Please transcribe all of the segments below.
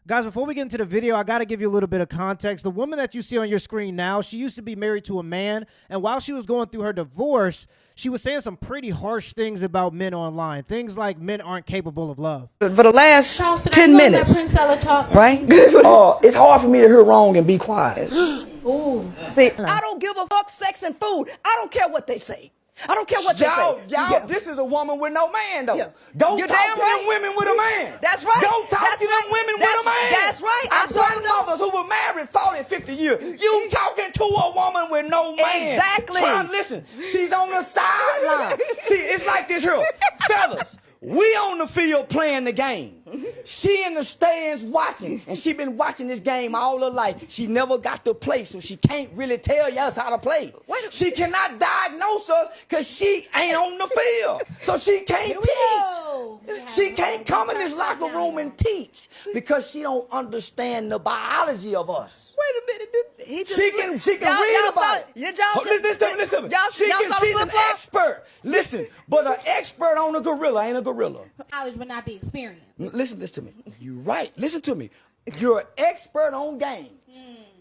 Guys, before we get into the video, I got to give you a little bit of context. The woman that you see on your screen now, she used to be married to a man, and while she was going through her divorce, she was saying some pretty harsh things about men online. Things like men aren't capable of love. For the last 10 minutes, right? It's hard for me to hear wrong and be quiet. Ooh. See, I don't give a fuck sex and food. I don't care what they say. I don't care what they say. Y'all, this is a woman with no man, though. Yeah. Go You're talk damn to right. them women with a man. That's right. Go talk That's to them right. women That's- with a man. that's right. I Our saw them. grandmothers who were married 40, 50 years. You talking to a woman with no man. Exactly. Trying to listen. She's on the sideline. See, it's like this here. Fellas, we on the field playing the game. She in the stands watching, and she been watching this game all her life. She never got to play, so she can't really tell us how to play. She cannot diagnose us because she ain't on the field, so she can't teach. She can't come in this locker room and teach because she don't understand the biology of us. Wait a minute. She can read about it. Listen to me. She's an expert. Listen, but an expert on a gorilla ain't a gorilla. Knowledge but not the experience. Listen to me. You're right. Listen to me. You're an expert on games,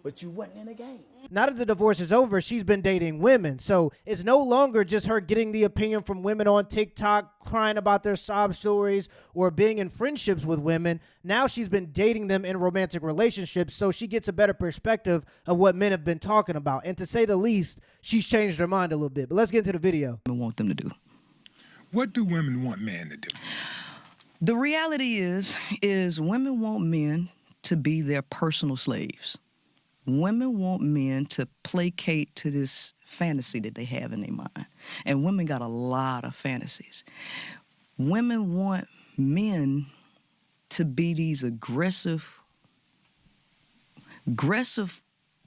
but you wasn't in a game. Now that the divorce is over, she's been dating women. So it's no longer just her getting the opinion from women on TikTok, crying about their sob stories, or being in friendships with women. Now she's been dating them in romantic relationships, so she gets a better perspective of what men have been talking about. And to say the least, she's changed her mind a little bit. But let's get into the video. I want them to do. What do women want men to do? The reality is women want men to be their personal slaves. Women want men to placate to this fantasy that they have in their mind. And women got a lot of fantasies. Women want men to be these aggressive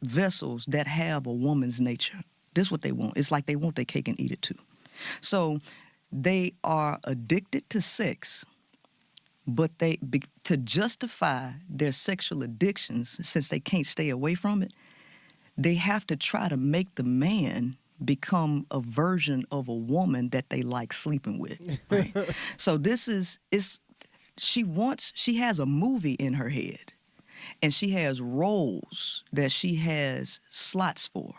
vessels that have a woman's nature. This is what they want. It's like they want their cake and eat it too. So they are addicted to sex, but to justify their sexual addictions, since they can't stay away from it, they have to try to make the man become a version of a woman that they like sleeping with. Right? So she has a movie in her head, and she has roles that she has slots for.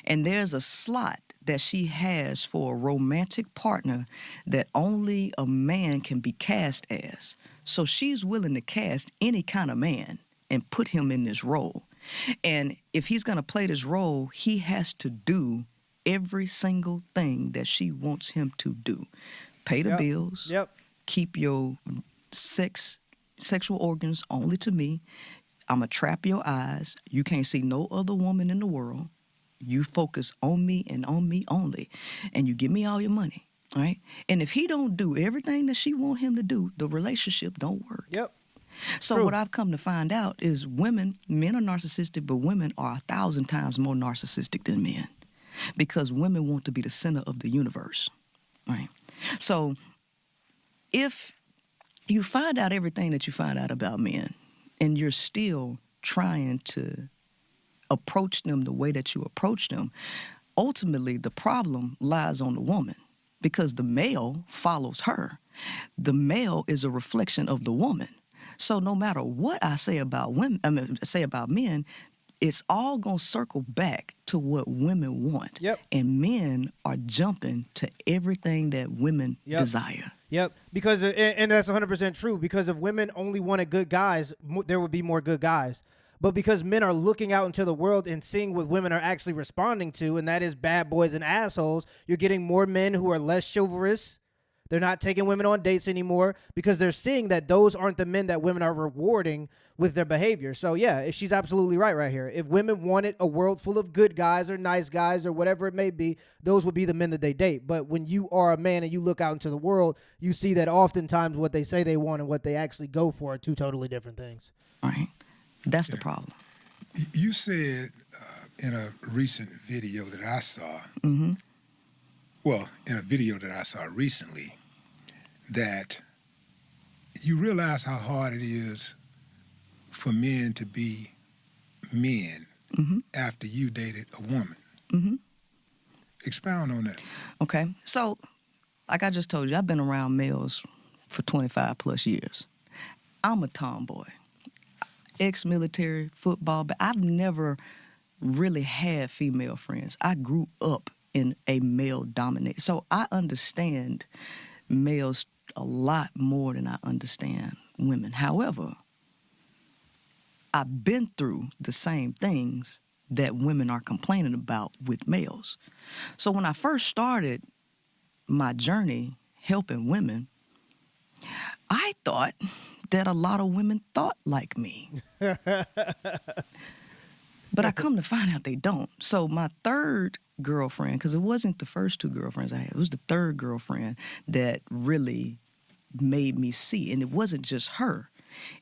And there's a slot that she has for a romantic partner that only a man can be cast as. So she's willing to cast any kind of man and put him in this role. And if he's going to play this role, he has to do every single thing that she wants him to do. Pay the bills. Keep your sexual organs only to me. I'm going to trap your eyes. You can't see no other woman in the world. You focus on me and on me only. And you give me all your money. Right? And if he don't do everything that she want him to do, the relationship don't work. So what I've come to find out is men are narcissistic, but women are 1,000 times more narcissistic than men, because women want to be the center of the universe. Right? So if you find out everything that you find out about men, and you're still trying to approach them the way that you approach them, ultimately the problem lies on the woman. Because the male follows her. The male is a reflection of the woman. So no matter what I say about men, it's all gonna circle back to what women want. And men are jumping to everything that women desire. Because, and that's 100% true, because if women only wanted good guys, there would be more good guys. But because men are looking out into the world and seeing what women are actually responding to, and that is bad boys and assholes, you're getting more men who are less chivalrous. They're not taking women on dates anymore because they're seeing that those aren't the men that women are rewarding with their behavior. So, yeah, she's absolutely right here. If women wanted a world full of good guys or nice guys or whatever it may be, those would be the men that they date. But when you are a man and you look out into the world, you see that oftentimes what they say they want and what they actually go for are two totally different things. Right. That's the problem. You said in a recent video that I saw, well, in a video that I saw recently, that you realize how hard it is for men to be men after you dated a woman. Expound on that. Okay. So, like I just told you, I've been around males for 25 plus years. I'm a tomboy. ex-military football, but I've never really had female friends. I grew up in a male-dominated. So I understand males a lot more than I understand women. However, I've been through the same things that women are complaining about with males. So when I first started my journey helping women, I thought that a lot of women thought like me. But I come to find out they don't. So my third girlfriend, because it wasn't the first two girlfriends I had, it was the third girlfriend that really made me see. And it wasn't just her.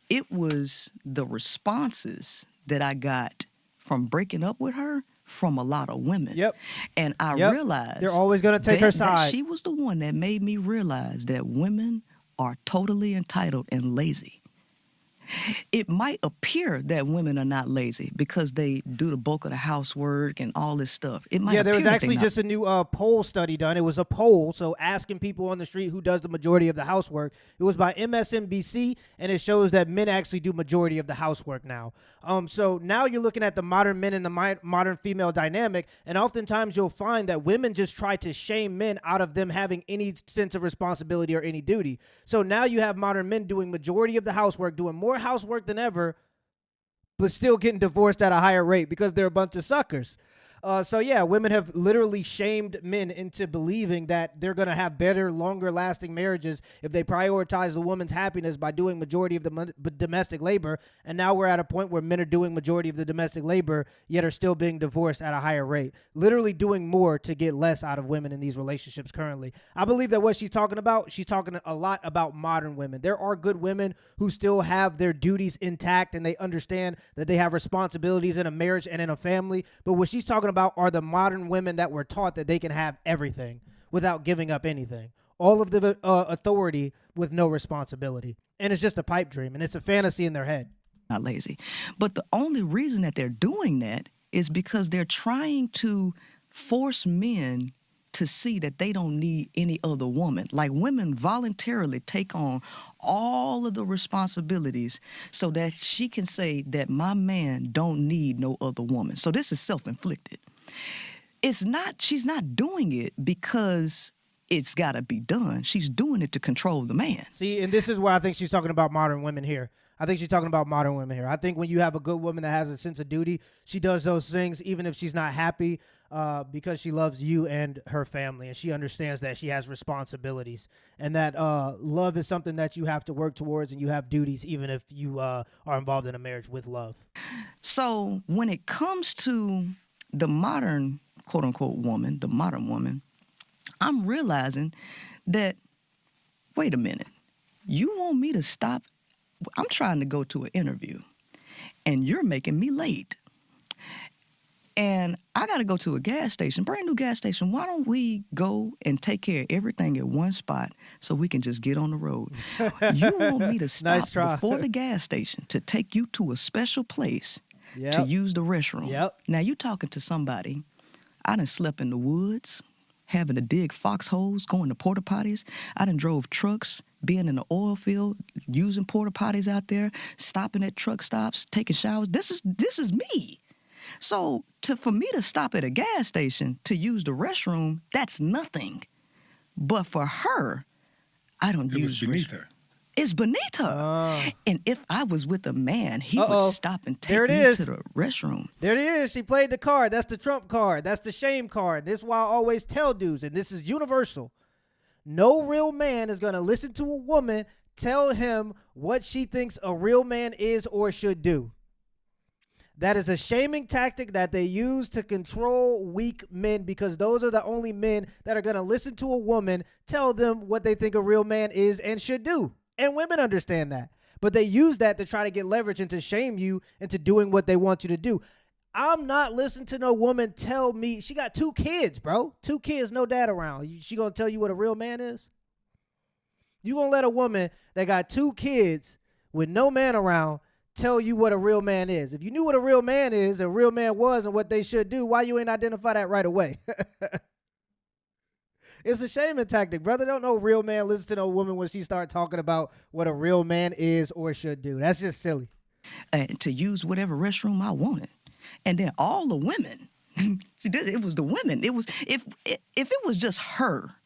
It was the responses that I got from breaking up with her from a lot of women. Yep. And I Yep. realized They're always going to take her side. she was the one that made me realize that women are totally entitled and lazy. It might appear that women are not lazy because they do the bulk of the housework and all this stuff. It might There was appear that actually they're not. just a new poll study done. It was a poll, so asking people on the street who does the majority of the housework. It was by MSNBC, and it shows that men actually do majority of the housework now. So now you're looking at the modern men and the modern female dynamic, and oftentimes you'll find that women just try to shame men out of them having any sense of responsibility or any duty. So now you have modern men doing majority of the housework, doing more housework than ever, but still getting divorced at a higher rate because they're a bunch of suckers. So yeah, women have literally shamed men into believing that they're going to have better, longer lasting marriages if they prioritize the woman's happiness by doing majority of the domestic labor. And now we're at a point where men are doing majority of the domestic labor, yet are still being divorced at a higher rate, literally doing more to get less out of women in these relationships currently. I believe that what she's talking a lot about modern women. There are good women who still have their duties intact and they understand that they have responsibilities in a marriage and in a family. But what she's talking about are the modern women that were taught that they can have everything without giving up anything. All of the authority with no responsibility. And it's just a pipe dream, and it's a fantasy in their head. Not lazy. But the only reason that they're doing that is because they're trying to force men to see that they don't need any other woman. Like women voluntarily take on all of the responsibilities so that she can say that my man don't need no other woman. So this is self-inflicted. She's not doing it because it's got to be done. She's doing it to control the man. See, and this is why I think she's talking about modern women here. I think she's talking about modern women here. I think when you have a good woman that has a sense of duty, she does those things even if she's not happy because she loves you and her family, and she understands that she has responsibilities and that love is something that you have to work towards, and you have duties even if you are involved in a marriage with love. So when it comes to the modern, quote-unquote, woman, the modern woman, I'm realizing that, wait a minute, you want me to stop? I'm trying to go to an interview, and you're making me late. And I got to go to a gas station, brand new gas station. Why don't we go and take care of everything at one spot so we can just get on the road? You want me to stop before the gas station to take you to a special place to use the restroom. Yep. Now, you talking to somebody. I done slept in the woods, having to dig foxholes, going to porta potties. I done drove trucks, being in the oil field, using porta potties out there, stopping at truck stops, taking showers. This is me. So for me to stop at a gas station to use the restroom, that's nothing. But for her, I don't use it was beneath her. It's beneath her. And if I was with a man, he would stop and take me to the restroom. There it is. She played the card. That's the Trump card. That's the shame card. This is why I always tell dudes, and this is universal. No real man is going to listen to a woman tell him what she thinks a real man is or should do. That is a shaming tactic that they use to control weak men, because those are the only men that are going to listen to a woman tell them what they think a real man is and should do. And women understand that. But they use that to try to get leverage and to shame you into doing what they want you to do. I'm not listening to no woman tell me. She got 2 kids, bro. 2 kids, no dad around. She going to tell you what a real man is? You going to let a woman that got 2 kids with no man around tell you what a real man is? If you knew what a real man is, a real man was, and what they should do, why you ain't identify that right away? It's a shaming tactic, brother. Don't no real man listen to no woman when she start talking about what a real man is or should do. That's just silly. to use whatever restroom I wanted. And then all the women, see, it was the women. It was if it was just her,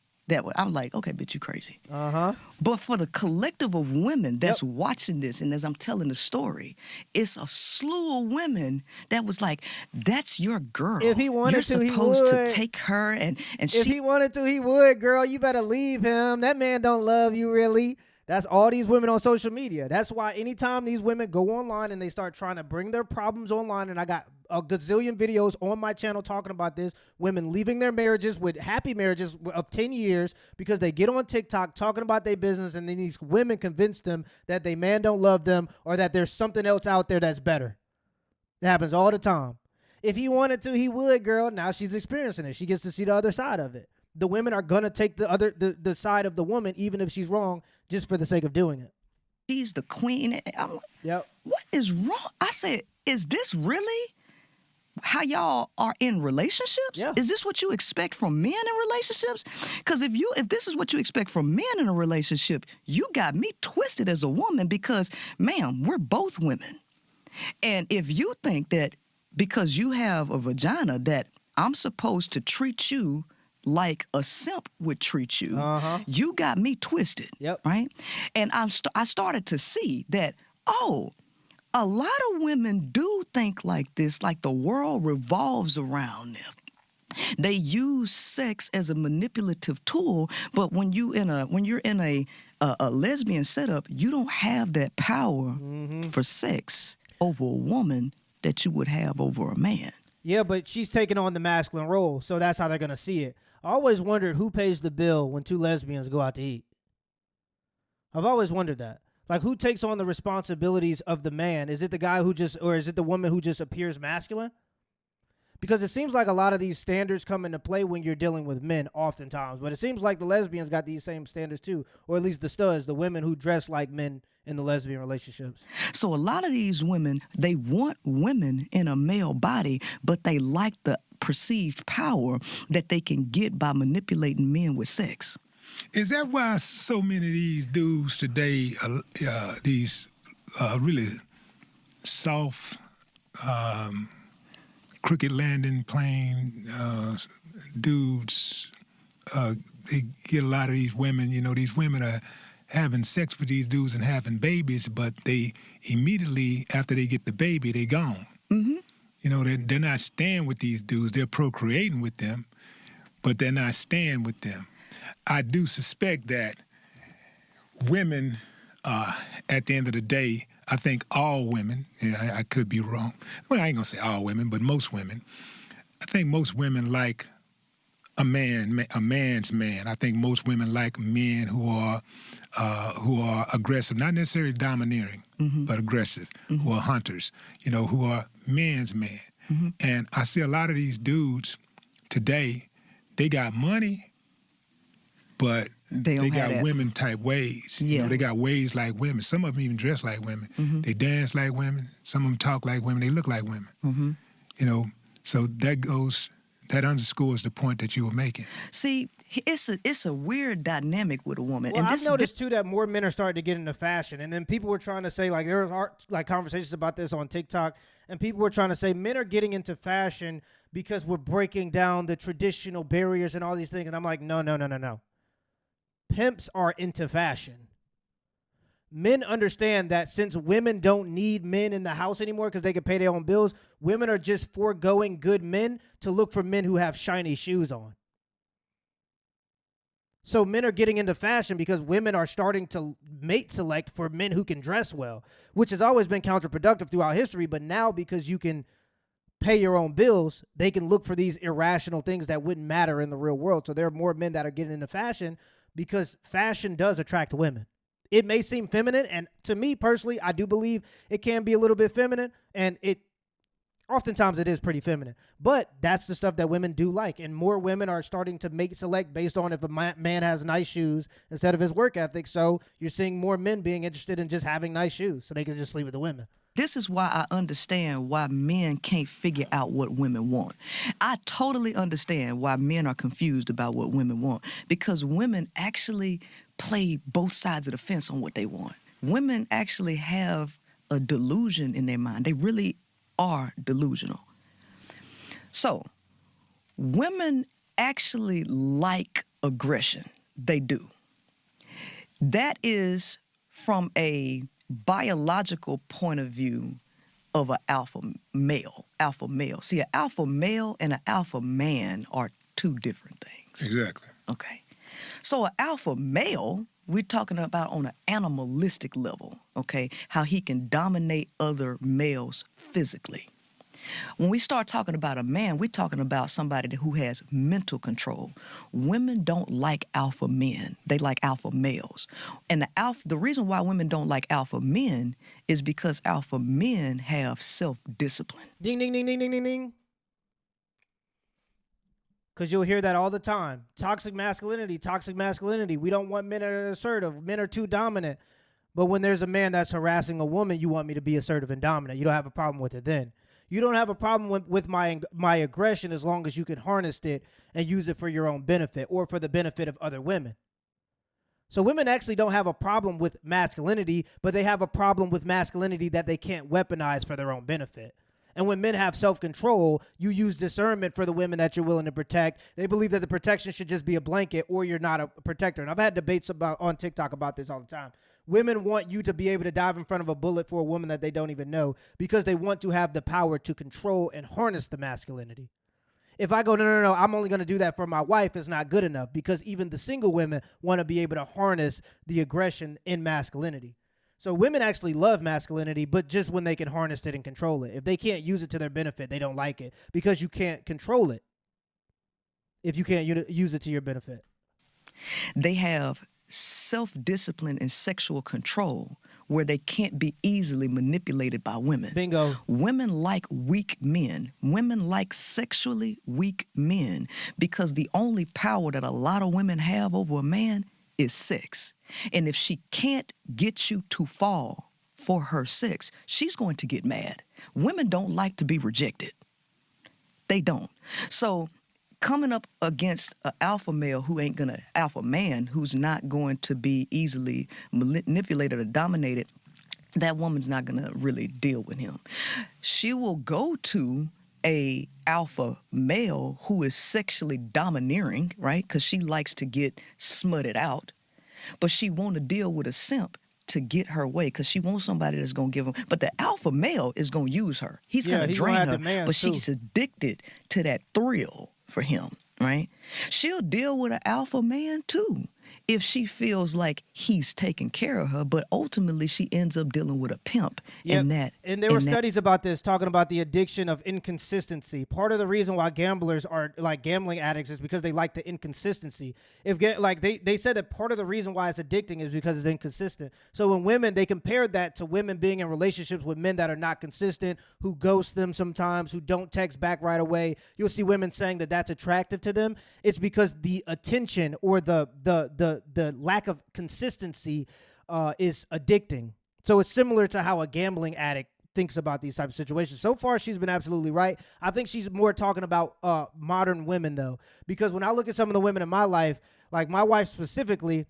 I'm like, okay, bitch, you crazy. But for the collective of women that's watching this, and as I'm telling the story, it's a slew of women that was like, that's your girl. If he wanted You're to, he supposed would. to take her and If she. he wanted to, he would, girl. You better leave him. That man don't love you, really. That's all these women on social media. That's why anytime these women go online and they start trying to bring their problems online, and I got a gazillion videos on my channel talking about this, women leaving their marriages with happy marriages of 10 years because they get on TikTok talking about their business, and then these women convince them that they man don't love them or that there's something else out there that's better. It happens all the time. If he wanted to, he would, girl. Now she's experiencing it. She gets to see the other side of it. The women are going to take the side of the woman, even if she's wrong, just for the sake of doing it. She's the queen. I'm like, yep. What is wrong? I said, is this really how y'all are in relationships? Yeah. Is this what you expect from men in relationships? Because if this is what you expect from men in a relationship, you got me twisted as a woman because, ma'am, we're both women. And if you think that because you have a vagina that I'm supposed to treat you like a simp would treat you, you got me twisted, right? And I started to see that, a lot of women do think like this, like the world revolves around them. They use sex as a manipulative tool, but when you're in a lesbian setup, you don't have that power for sex over a woman that you would have over a man. Yeah, but she's taking on the masculine role, so that's how they're going to see it. I always wondered who pays the bill when two lesbians go out to eat. I've always wondered that. Like, who takes on the responsibilities of the man? Is it the guy or is it the woman who just appears masculine? Because it seems like a lot of these standards come into play when you're dealing with men oftentimes. But it seems like the lesbians got these same standards too, or at least the studs, the women who dress like men in the lesbian relationships. So a lot of these women, they want women in a male body, but they like the perceived power that they can get by manipulating men with sex. Is that why so many of these dudes today, these really soft, crooked landing plane dudes, they get a lot of these women, these women are having sex with these dudes and having babies, but they immediately, after they get the baby, they gone. They're not staying with these dudes. They're procreating with them, but they're not staying with them. I do suspect that women, at the end of the day, I think all women, I could be wrong. Well, I ain't gonna say all women, but most women. I think most women like a man's man. I think most women like men who are aggressive, not necessarily domineering, but aggressive, who are hunters, who are men's man. And I see a lot of these dudes today, they got money, but they got women type ways. They got ways like women. Some of them even dress like women. They dance like women. Some of them talk like women. They look like women. So that underscores the point that you were making. See, it's a weird dynamic with a woman. Well, and I've noticed too that more men are starting to get into fashion, and then people were trying to say, like, there are like conversations about this on TikTok, and people were trying to say men are getting into fashion because we're breaking down the traditional barriers and all these things, and I'm like, no. Pimps are into fashion. Men understand that since women don't need men in the house anymore because they can pay their own bills, women are just foregoing good men to look for men who have shiny shoes on. So men are getting into fashion because women are starting to mate select for men who can dress well, which has always been counterproductive throughout history. But now, because you can pay your own bills, they can look for these irrational things that wouldn't matter in the real world. So there are more men that are getting into fashion because fashion does attract women. It may seem feminine, and to me personally, I do believe it can be a little bit feminine, and oftentimes it is pretty feminine. But that's the stuff that women do like, and more women are starting to make select based on if a man has nice shoes instead of his work ethic. So you're seeing more men being interested in just having nice shoes so they can just sleep with the women. This is why I understand why men can't figure out what women want. I totally understand why men are confused about what women want, because women actually play both sides of the fence on what they want. Women actually have a delusion in their mind. They really are delusional. So women actually like aggression. They do. That is from a biological point of view of an alpha male. Alpha male. See, an alpha male and an alpha man are two different things. Exactly. Okay. So an alpha male, we're talking about on an animalistic level, okay, how he can dominate other males physically. When we start talking about a man, we're talking about somebody who has mental control. Women don't like alpha men. They like alpha males. And the reason why women don't like alpha men is because alpha men have self-discipline. Ding, ding, ding, ding, ding, ding, ding. Because you'll hear that all the time. Toxic masculinity, toxic masculinity. We don't want men that are assertive. Men are too dominant. But when there's a man that's harassing a woman, you want me to be assertive and dominant. You don't have a problem with it then. You don't have a problem with my aggression as long as you can harness it and use it for your own benefit or for the benefit of other women. So women actually don't have a problem with masculinity, but they have a problem with masculinity that they can't weaponize for their own benefit. And when men have self-control, you use discernment for the women that you're willing to protect. They believe that the protection should just be a blanket or you're not a protector. And I've had debates on TikTok about this all the time. Women want you to be able to dive in front of a bullet for a woman that they don't even know because they want to have the power to control and harness the masculinity. If I go, no, I'm only going to do that for my wife, it's not good enough because even the single women want to be able to harness the aggression in masculinity. So women actually love masculinity, but just when they can harness it and control it. If they can't use it to their benefit, they don't like it because you can't control it if you can't use it to your benefit. They have self-discipline and sexual control where they can't be easily manipulated by women. Bingo. Women like weak men. Women like sexually weak men because the only power that a lot of women have over a man is sex. And if she can't get you to fall for her sex, she's going to get mad. Women don't like to be rejected. They don't. So coming up against an alpha male who ain't gonna, alpha man who's not going to be easily manipulated or dominated, that woman's not gonna really deal with him. She will go to a alpha male who is sexually domineering, right? Because she likes to get smutted out, but she want to deal with a simp to get her way because she wants somebody that's going to give him. But the alpha male is going to use her. He's going to drain her, but she's addicted to that thrill for him, right? She'll deal with an alpha man too if she feels like he's taking care of her, but ultimately she ends up dealing with a pimp. Yep. And there were studies about this talking about the addiction of inconsistency. Part of the reason why gamblers are like gambling addicts is because they like the inconsistency. They said that part of the reason why it's addicting is because it's inconsistent. So when women, they compared that to women being in relationships with men that are not consistent, who ghost them sometimes, who don't text back right away. You'll see women saying that that's attractive to them. It's because the attention or the lack of consistency is addicting. So it's similar to how a gambling addict thinks about these types of situations. So far, she's been absolutely right. I think she's more talking about modern women, though, because when I look at some of the women in my life, like my wife specifically,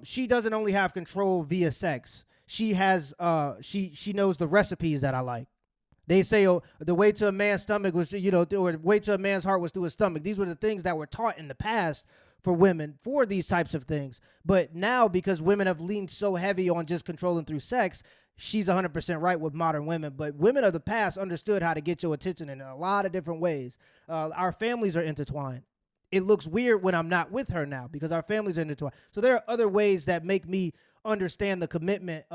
she doesn't only have control via sex. She has she knows the recipes that I like. They say, oh, the way to a man's stomach was, or the way to a man's heart was through his stomach. These were the things that were taught in the past for women for these types of things. But now, because women have leaned so heavy on just controlling through sex, she's 100% right with modern women. But women of the past understood how to get your attention in a lot of different ways. Our families are intertwined. It looks weird when I'm not with her now because our families are intertwined. So there are other ways that make me understand the commitment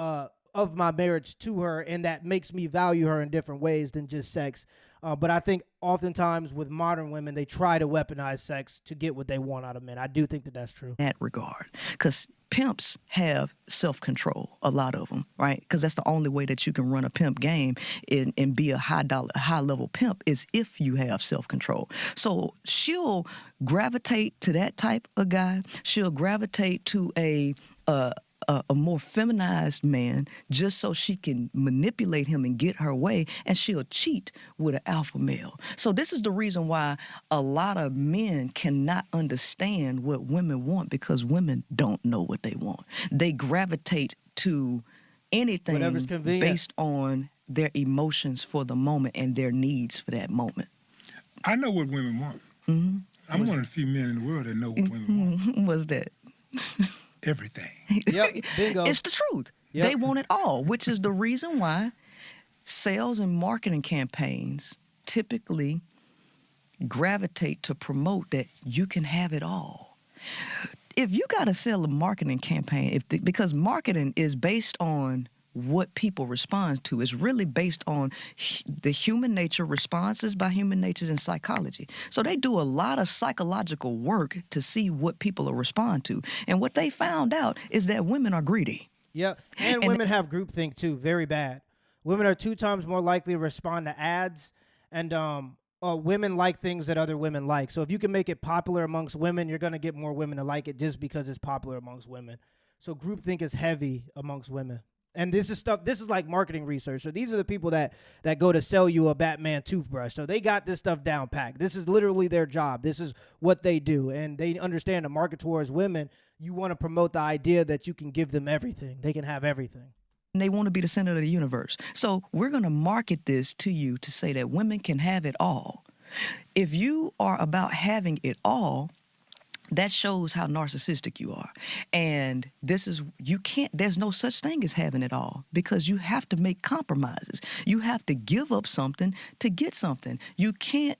of my marriage to her, and that makes me value her in different ways than just sex. But I think oftentimes with modern women, they try to weaponize sex to get what they want out of men. I do think that that's true. In that regard, because pimps have self-control, a lot of them, right? Because that's the only way that you can run a pimp game and be a high-level pimp is if you have self-control. So she'll gravitate to that type of guy. She'll gravitate to a more feminized man just so she can manipulate him and get her way, and she'll cheat with an alpha male. So this is the reason why a lot of men cannot understand what women want, because women don't know what they want. They gravitate to anything Whatever's convenient. based on their emotions for the moment and their needs for that moment. I know what women want. I'm one of the few men in the world that know what women want. What's that? Everything. Yep, bingo. It's the truth. Yep. They want it all, which is the reason why sales and marketing campaigns typically gravitate to promote that you can have it all. If you got to sell a marketing campaign, because marketing is based on what people respond to, is really based on the human nature, responses by human natures and psychology. So they do a lot of psychological work to see what people will respond to. And what they found out is that women are greedy. Yep. And women have groupthink too, very bad. Women are 2 times more likely to respond to ads, and women like things that other women like. So if you can make it popular amongst women, you're going to get more women to like it just because it's popular amongst women. So groupthink is heavy amongst women. And this is like marketing research. So these are the people that go to sell you a Batman toothbrush. So they got this stuff down packed. This is literally their job. This is what they do. And they understand to market towards women, you want to promote the idea that you can give them everything. They can have everything. And they want to be the center of the universe. So we're going to market this to you to say that women can have it all. If you are about having it all, that shows how narcissistic you are. And there's no such thing as having it all, because you have to make compromises. You have to give up something to get something. You can't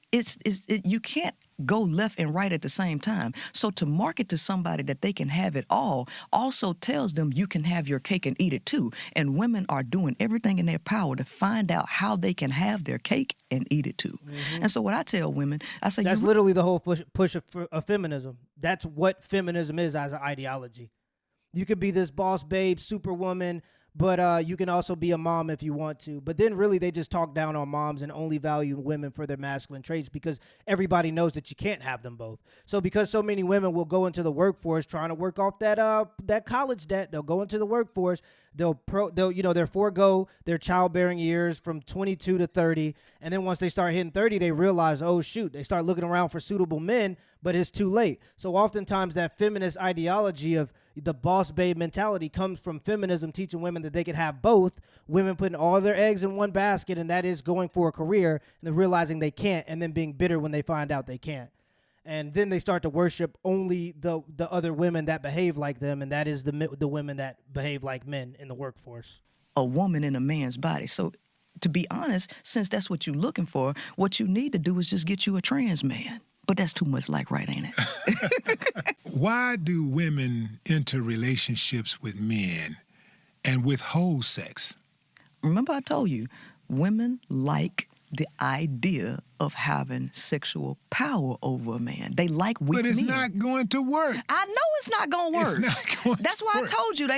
go left and right at the same time. So to market to somebody that they can have it all also tells them you can have your cake and eat it too. And women are doing everything in their power to find out how they can have their cake and eat it too. And so what I tell women, I say, that's literally the whole push of feminism. That's what feminism is as an ideology. You could be this boss babe, superwoman, but you can also be a mom if you want to. But then really they just talk down on moms and only value women for their masculine traits, because everybody knows that you can't have them both. So because so many women will go into the workforce trying to work off that college debt, they'll go into the workforce, they'll forego their childbearing years from 22 to 30, and then once they start hitting 30, they realize, oh shoot, they start looking around for suitable men, but it's too late. So oftentimes that feminist ideology of the boss babe mentality comes from feminism teaching women that they can have both, women putting all their eggs in one basket, and that is going for a career, and then realizing they can't, and then being bitter when they find out they can't. And then they start to worship only the other women that behave like them, and that is the women that behave like men in the workforce. A woman in a man's body. So to be honest, since that's what you're looking for, what you need to do is just get you a trans man. But that's too much like right, ain't it? Why do women enter relationships with men and withhold sex? Remember I told you, women like the idea of having sexual power over a man. They like weak men. But it's not going to work. I know it's not going to work. It's not going That's to why work. I told you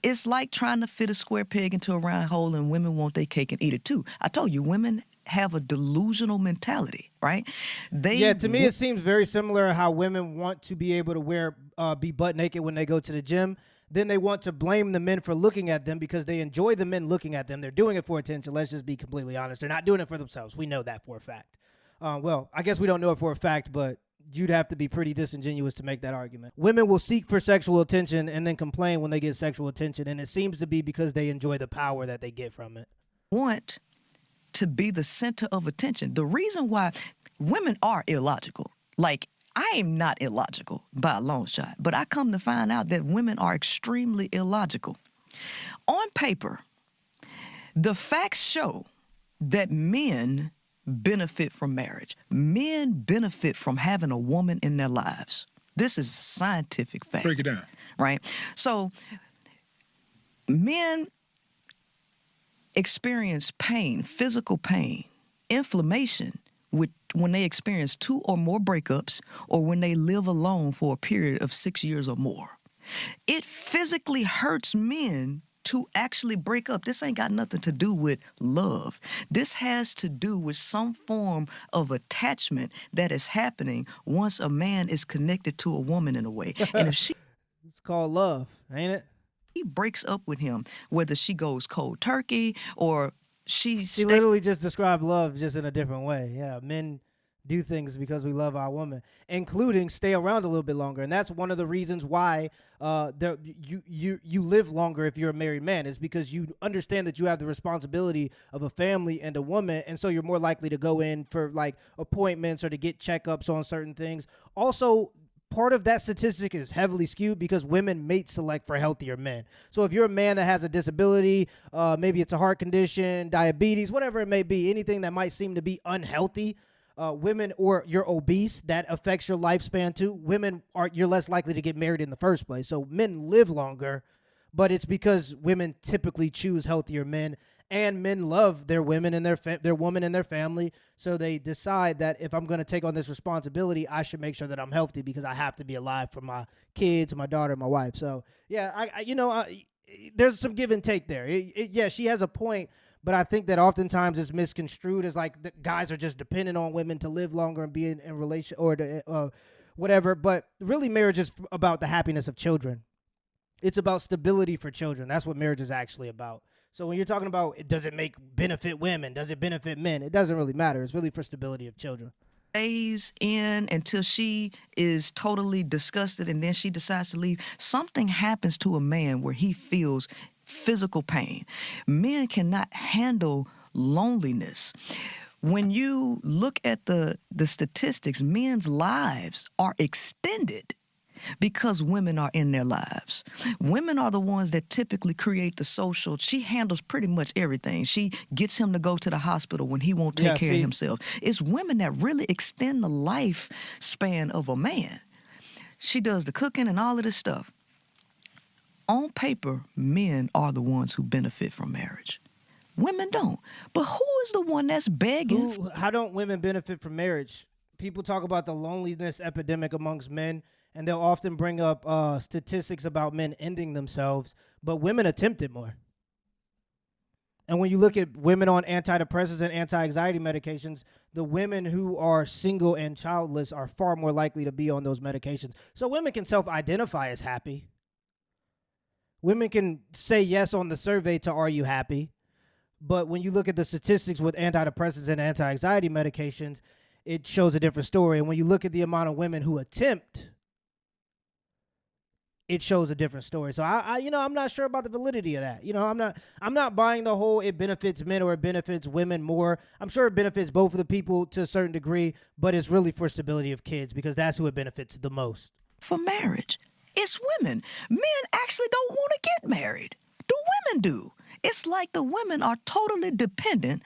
it's like trying to fit a square peg into a round hole, and women want their cake and eat it too. I told you, women have a delusional mentality, right? To me, it seems very similar how women want to be able to be butt naked when they go to the gym. Then they want to blame the men for looking at them because they enjoy the men looking at them. They're doing it for attention. Let's just be completely honest. They're not doing it for themselves. We know that for a fact. Well, I guess we don't know it for a fact, but you'd have to be pretty disingenuous to make that argument. Women will seek for sexual attention and then complain when they get sexual attention, and it seems to be because they enjoy the power that they get from it. Want to be the center of attention. The reason why women are illogical, like I am not illogical by a long shot, but I come to find out that women are extremely illogical. On paper, the facts show that men benefit from marriage. Men benefit from having a woman in their lives. This is scientific fact. Break it down. Right? So men experience pain, physical pain, inflammation, when they experience 2 or more breakups or when they live alone for a period of 6 years or more. It physically hurts men to actually break up. This ain't got nothing to do with love. This has to do with some form of attachment that is happening once a man is connected to a woman in a way. And if It's called love, ain't it? she breaks up with him, whether she goes cold turkey or she literally just described love just in a different way. Yeah, men do things because we love our woman, including stay around a little bit longer. And that's one of the reasons why you live longer if you're a married man, is because you understand that you have the responsibility of a family and a woman, and so you're more likely to go in for like appointments or to get checkups on certain things. Also, part of that statistic is heavily skewed because women mate select for healthier men. So if you're a man that has a disability, maybe it's a heart condition, diabetes, whatever it may be, anything that might seem to be unhealthy, women, or you're obese, that affects your lifespan too. You're less likely to get married in the first place. So men live longer, but it's because women typically choose healthier men, and men love their women and their woman and their family. So they decide that if I'm going to take on this responsibility, I should make sure that I'm healthy because I have to be alive for my kids, my daughter, my wife. So yeah, there's some give and take there. Yeah, she has a point, but I think that oftentimes it's misconstrued as like the guys are just dependent on women to live longer and be in relation or to, whatever. But really, marriage is about the happiness of children. It's about stability for children. That's what marriage is actually about. So when you're talking about, does it benefit women? Does it benefit men? It doesn't really matter. It's really for stability of children. Stays in until she is totally disgusted and then she decides to leave. Something happens to a man where he feels physical pain. Men cannot handle loneliness. When you look at the statistics, men's lives are extended because women are in their lives. Women are the ones that typically create the social. She handles pretty much everything. She gets him to go to the hospital when he won't take care of himself. It's women that really extend the lifespan of a man. She does the cooking and all of this stuff. On paper, men are the ones who benefit from marriage. Women don't. But who is the one that's begging? How don't women benefit from marriage? People talk about the loneliness epidemic amongst men, and they'll often bring up statistics about men ending themselves, but women attempt it more. And when you look at women on antidepressants and anti-anxiety medications, the women who are single and childless are far more likely to be on those medications. So women can self-identify as happy. Women can say yes on the survey to "Are you happy?" But when you look at the statistics with antidepressants and anti-anxiety medications, it shows a different story. And when you look at the amount of women who attempt, it shows a different story. So I'm not sure about the validity of that. I'm not buying the whole it benefits men or it benefits women more. I'm sure it benefits both of the people to a certain degree, but it's really for stability of kids because that's who it benefits the most. For marriage, it's women. Men actually don't want to get married. The women do. It's like the women are totally dependent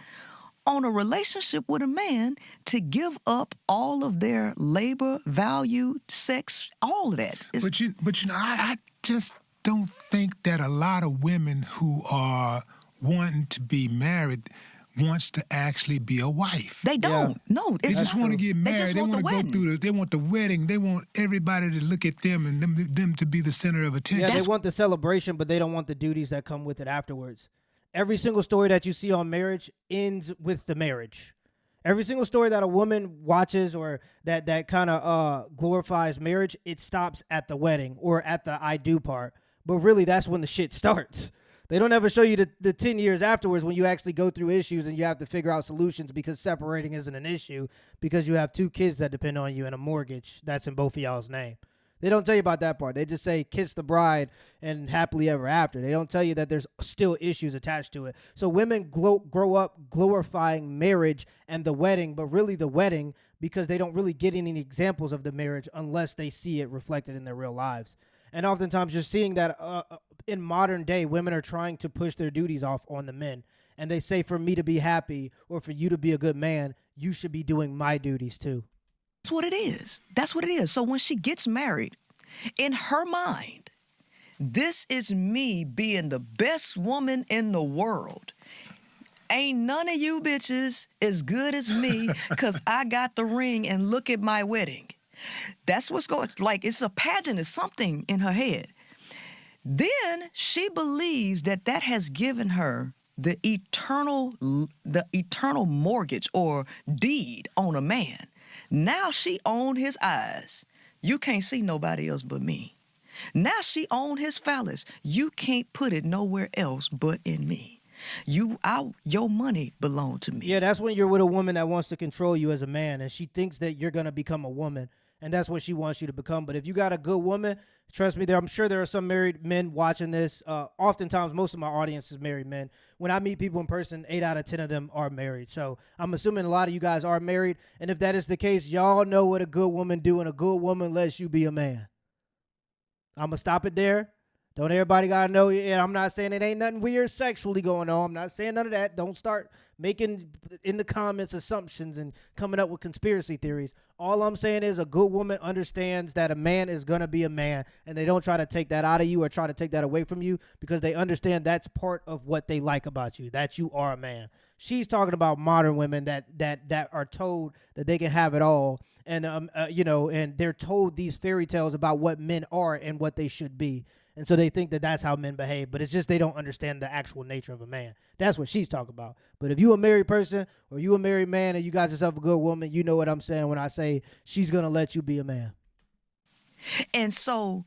on a relationship with a man to give up all of their labor, value, sex, all of that. I just don't think that a lot of women who are wanting to be married wants to actually be a wife. They don't. Yeah. No, They just want to get married. They just want want the to wedding. go through they want the wedding. They want everybody to look at them and them to be the center of attention. Yeah, they want the celebration, but they don't want the duties that come with it afterwards. Every single story that you see on marriage ends with the marriage. Every single story that a woman watches or that kind of glorifies marriage, it stops at the wedding or at the I do part. But really, that's when the shit starts. They don't ever show you the 10 years afterwards when you actually go through issues and you have to figure out solutions because separating isn't an issue because you have two kids that depend on you and a mortgage that's in both of y'all's name. They don't tell you about that part. They just say kiss the bride and happily ever after. They don't tell you that there's still issues attached to it. So women grow up glorifying marriage and the wedding, but really the wedding because they don't really get any examples of the marriage unless they see it reflected in their real lives. And oftentimes you're seeing that in modern day, women are trying to push their duties off on the men. And they say, for me to be happy or for you to be a good man, you should be doing my duties too. That's what it is. That's what it is. So when she gets married, in her mind, this is me being the best woman in the world. Ain't none of you bitches as good as me because I got the ring and look at my wedding. That's what's going, like it's a pageant, it's something in her head. Then she believes that has given her the eternal mortgage or deed on a man. Now she own his eyes. You can't see nobody else but me. Now she own his phallus. You can't put it nowhere else but in me. Your money belong to me. Yeah, that's when you're with a woman that wants to control you as a man, and she thinks that you're gonna become a woman, and that's what she wants you to become. But if you got a good woman, trust me, I'm sure there are some married men watching this. Oftentimes, most of my audience is married men. When I meet people in person, 8 out of 10 of them are married. So I'm assuming a lot of you guys are married, and if that is the case, y'all know what a good woman do, and a good woman lets you be a man. I'm gonna stop it there. Don't everybody gotta know? And I'm not saying it ain't nothing weird sexually going on. I'm not saying none of that. Don't start making in the comments assumptions and coming up with conspiracy theories. All I'm saying is a good woman understands that a man is gonna be a man, and they don't try to take that out of you or try to take that away from you, because they understand that's part of what they like about you, that you are a man. She's talking about modern women that are told that they can have it all, and and they're told these fairy tales about what men are and what they should be. And so they think that that's how men behave, but it's just they don't understand the actual nature of a man. That's what she's talking about. But if you a married person or you a married man and you got yourself a good woman, you know what I'm saying when I say she's going to let you be a man. And so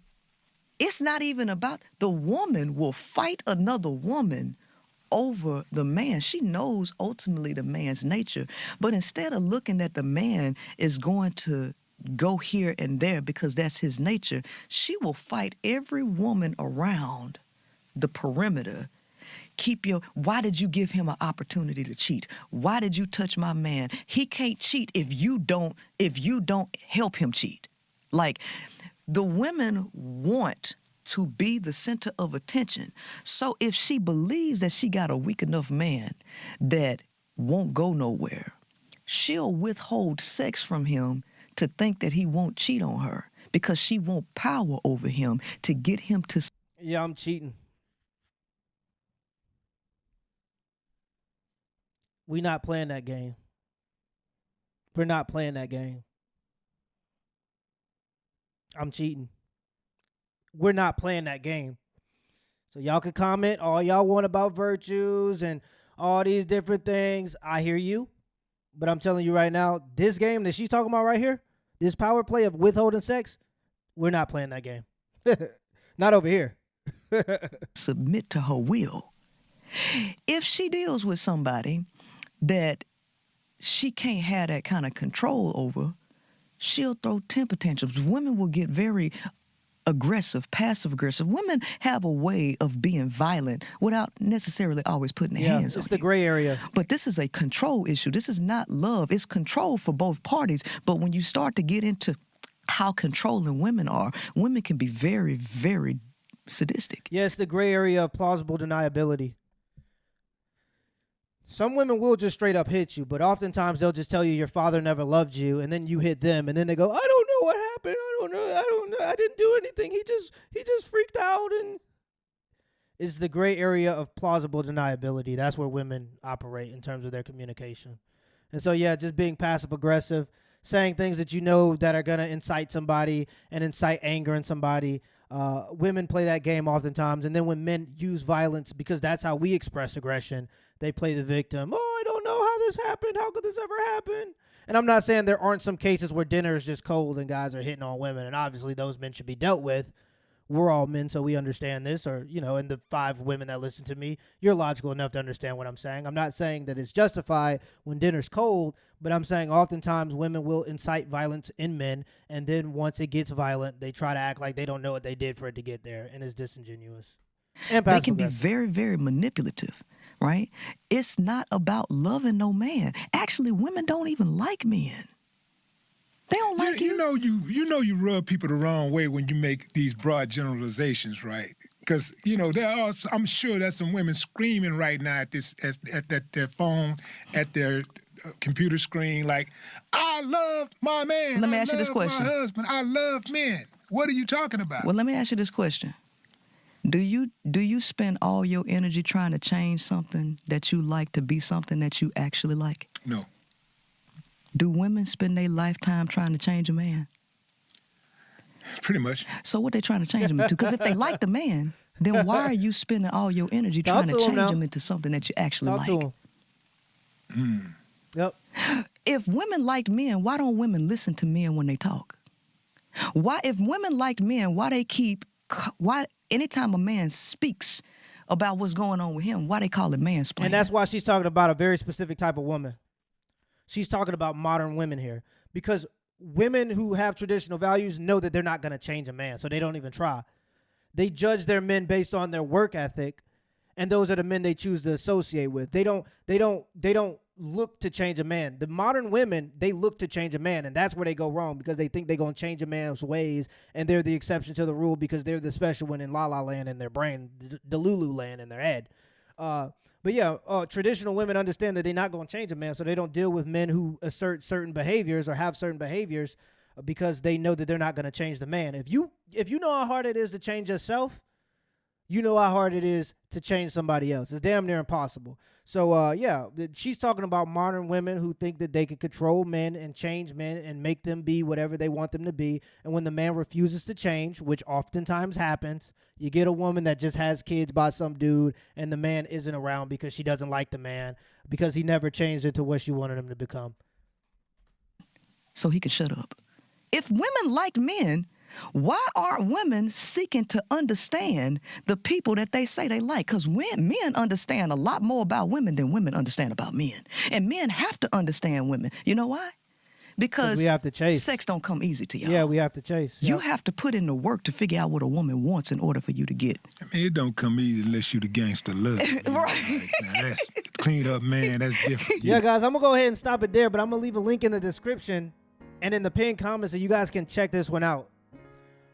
it's not even about the woman will fight another woman over the man. She knows ultimately the man's nature, but instead of looking at the man is going to go here and there because that's his nature, she will fight every woman around the perimeter. Why did you give him an opportunity to cheat? Why did you touch my man? He can't cheat if you don't help him cheat. Like, the women want to be the center of attention. So if she believes that she got a weak enough man that won't go nowhere, she'll withhold sex from him to think that he won't cheat on her, because she want power over him to get him to... Yeah, I'm cheating. We not playing that game. We're not playing that game. I'm cheating. We're not playing that game. So y'all can comment all y'all want about virtues and all these different things. I hear you. But I'm telling you right now, this game that she's talking about right here, this power play of withholding sex, we're not playing that game. Not over here. submit to her will. If she deals with somebody that she can't have that kind of control over, she'll throw temper tantrums. Women will get very aggressive, passive-aggressive. Women have a way of being violent without necessarily always putting their hands on you. It's the gray area. But this is a control issue. This is not love. It's control for both parties. But when you start to get into how controlling women are, women can be very, very sadistic. Yeah, it's the gray area of plausible deniability. Some women will just straight up hit you, but oftentimes they'll just tell you your father never loved you, and then you hit them, and then they go, I don't know what happened. I don't know. I didn't do anything. He just freaked out. And it's the gray area of plausible deniability. That's where women operate in terms of their communication. And so, yeah, just being passive aggressive, saying things that you know that are going to incite somebody and incite anger in somebody. Women play that game oftentimes. And then when men use violence, because that's how we express aggression, they play the victim. Oh, I don't know how this happened. How could this ever happen? And I'm not saying there aren't some cases where dinner is just cold and guys are hitting on women. And obviously those men should be dealt with. We're all men, so we understand this. Or, you know, and the 5 women that listen to me, you're logical enough to understand what I'm saying. I'm not saying that it's justified when dinner's cold, but I'm saying oftentimes women will incite violence in men. And then once it gets violent, they try to act like they don't know what they did for it to get there. And it's disingenuous. And they can be very, very manipulative, right? It's not about loving no man. Actually, women don't even like men. They don't like you. You rub people the wrong way when you make these broad generalizations, right? Because I'm sure there's some women screaming right now at their phone, at their computer screen, like, I love my man. Let me ask you this question. My husband. I love men. What are you talking about? Well, let me ask you this question. Do you spend all your energy trying to change something that you like to be something that you actually like? No. Do women spend their lifetime trying to change a man? Pretty much. So what they trying to change him into? Because if they like the man, then why are you spending all your energy trying to change him into something that you actually like? Talk to him. Yep. If women liked men, why don't women listen to men when they talk? If women liked men, why anytime a man speaks about what's going on with him. Why they call it mansplaining? And that's why she's talking about a very specific type of woman. She's talking about modern women here, because women who have traditional values know that they're not going to change a man, so they don't even try. They judge their men based on their work ethic, and those are the men they choose to associate with. They don't look to change a man. The modern women, they look to change a man, and that's where they go wrong, because they think they're going to change a man's ways, and they're the exception to the rule because they're the special one in La La Land in their brain, the Lulu Land in their head. But yeah, traditional women understand that they're not going to change a man, so they don't deal with men who assert certain behaviors or have certain behaviors because they know that they're not going to change the man. If you know how hard it is to change yourself, you know how hard it is to change somebody else. It's damn near impossible. So, yeah, she's talking about modern women who think that they can control men and change men and make them be whatever they want them to be. And when the man refuses to change, which oftentimes happens, you get a woman that just has kids by some dude and the man isn't around because she doesn't like the man because he never changed into what she wanted him to become. So he can shut up. If women liked men, why aren't women seeking to understand the people that they say they like? Because men understand a lot more about women than women understand about men. And men have to understand women. You know why? Because we have to chase. Sex don't come easy to y'all. Yeah, we have to chase. You Yep. have to put in the work to figure out what a woman wants in order for you to get. I mean, it don't come easy unless you the gangster love. Right. Now that's clean up, man. That's different. Yeah, guys, I'm going to go ahead and stop it there, but I'm going to leave a link in the description and in the pinned comments so you guys can check this one out.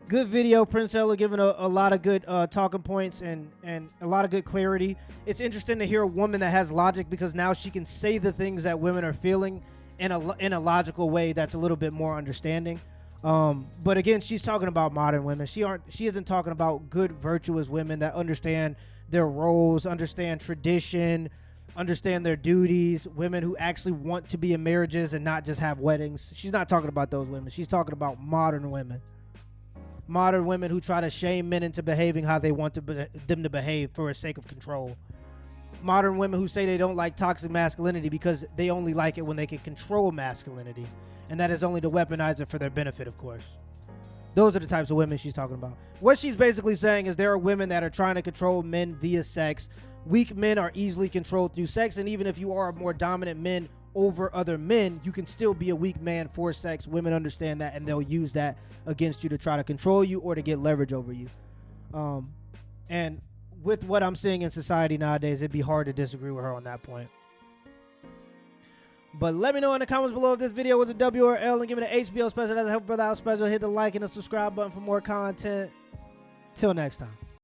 Good video, Prince Ella giving a lot of good talking points and a lot of good clarity. It's interesting to hear a woman that has logic because now she can say the things that women are feeling in a logical way that's a little bit more understanding. But again, she's talking about modern women. She isn't talking about good, virtuous women that understand their roles, understand tradition, understand their duties, women who actually want to be in marriages and not just have weddings. She's not talking about those women. She's talking about modern women. Modern women who try to shame men into behaving how they want them to behave for the sake of control. Modern women who say they don't like toxic masculinity because they only like it when they can control masculinity. And that is only to weaponize it for their benefit, of course. Those are the types of women she's talking about. What she's basically saying is there are women that are trying to control men via sex. Weak men are easily controlled through sex. And even if you are a more dominant man over other men, you can still be a weak man for sex. Women understand that, and they'll use that against you to try to control you or to get leverage over you. And with what I'm seeing in society nowadays, it'd be hard to disagree with her on that point. But let me know in the comments below if this video was a W or L, and give it an HBO special. That's a Help Brother Out special. Hit the like and the subscribe button for more content. Till next time.